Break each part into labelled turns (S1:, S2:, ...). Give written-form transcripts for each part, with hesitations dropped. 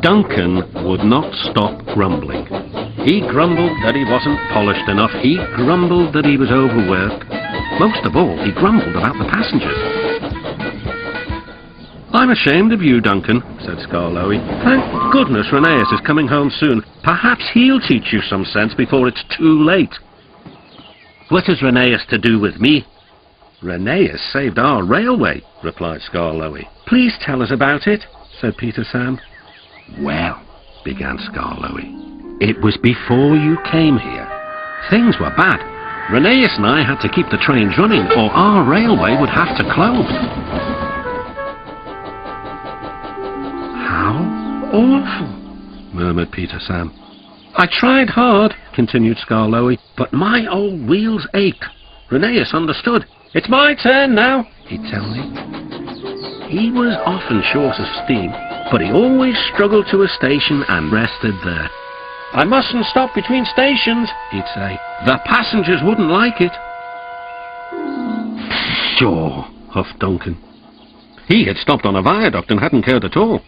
S1: Duncan would not stop grumbling. He grumbled that he wasn't polished enough. He grumbled that he was overworked. Most of all, he grumbled about the passengers. "I'm ashamed of you, Duncan," said Skarloey. "Thank goodness Rheneas is coming home soon. Perhaps he'll teach you some sense before it's too late." "What has Rheneas to do with me?" "Rheneas saved our railway," replied Skarloey. "Please tell us about it," said Peter Sam. "Well," began Skarloey, "it was before you came here. Things were bad. Rheneas and I had to keep the trains running, or our railway would have to close." "How awful," murmured Peter Sam. "I tried hard," continued Skarloey, "but my old wheels ached. Rheneas understood. 'It's my turn now,' he'd tell me. He was often short of steam, but he always struggled to a station and rested there. 'I mustn't stop between stations,' he'd say. 'The passengers wouldn't like it.'" "Sure," huffed Duncan. He had stopped on a viaduct and hadn't cared at all.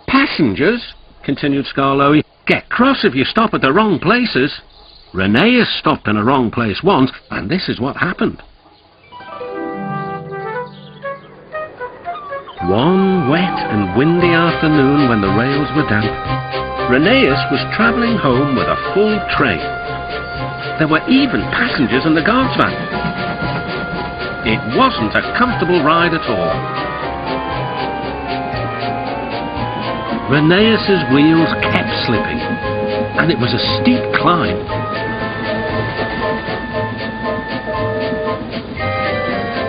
S1: "Passengers," continued Skarloey, "get cross if you stop at the wrong places. Rheneas stopped in a wrong place once, and this is what happened. One wet and windy afternoon when the rails were damp, Rheneas was travelling home with a full train. There were even passengers in the guard's van. It wasn't a comfortable ride at all. Rheneas's wheels kept slipping, and it was a steep climb.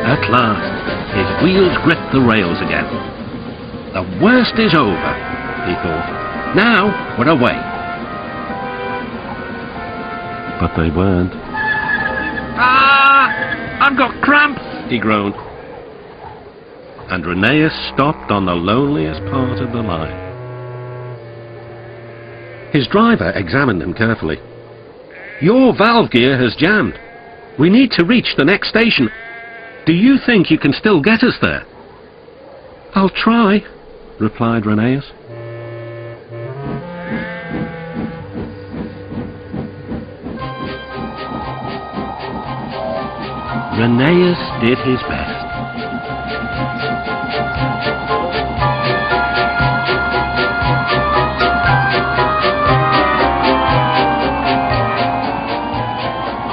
S1: At last, his wheels gripped the rails again. "The worst is over," he thought. "Now we're away." But they weren't. "Ah! I've got cramp!" he groaned. And Rheneas stopped on the loneliest part of the line. His driver examined him carefully. "Your valve gear has jammed. We need to reach the next station. Do you think you can still get us there?" "I'll try," replied Rheneas. Rheneas did his best.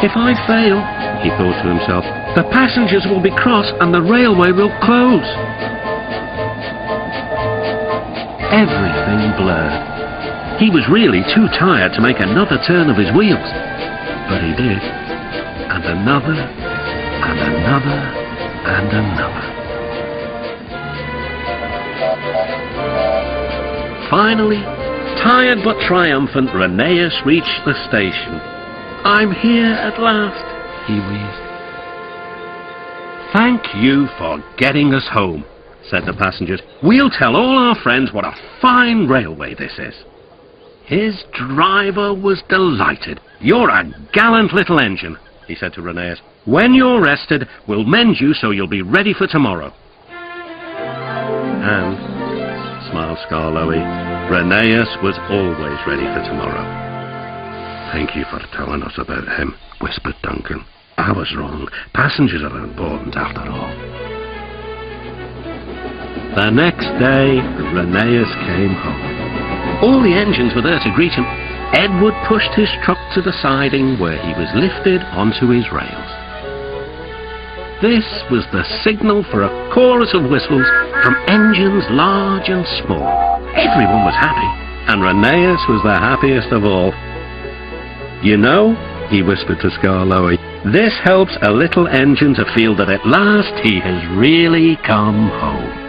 S1: "If I fail," he thought to himself, "the passengers will be cross and the railway will close." Everything blurred. He was really too tired to make another turn of his wheels. But he did. And another, and another, and another. Finally, tired but triumphant, Rheneas reached the station. "I'm here at last," he wheezed. "Thank you for getting us home," said the passengers. "We'll tell all our friends what a fine railway this is." His driver was delighted. "You're a gallant little engine," he said to Rheneas. "When you're rested, we'll mend you so you'll be ready for tomorrow." And, smiled Skarloey, Rheneas was always ready for tomorrow. "Thank you for telling us about him," whispered Duncan. "I was wrong. Passengers are important after all." The next day, Rheneas came home. All the engines were there to greet him. Edward pushed his truck to the siding where he was lifted onto his rails. This was the signal for a chorus of whistles from engines large and small. Everyone was happy, and Rheneas was the happiest of all. "You know," he whispered to Skarloey, "this helps a little engine to feel that at last he has really come home."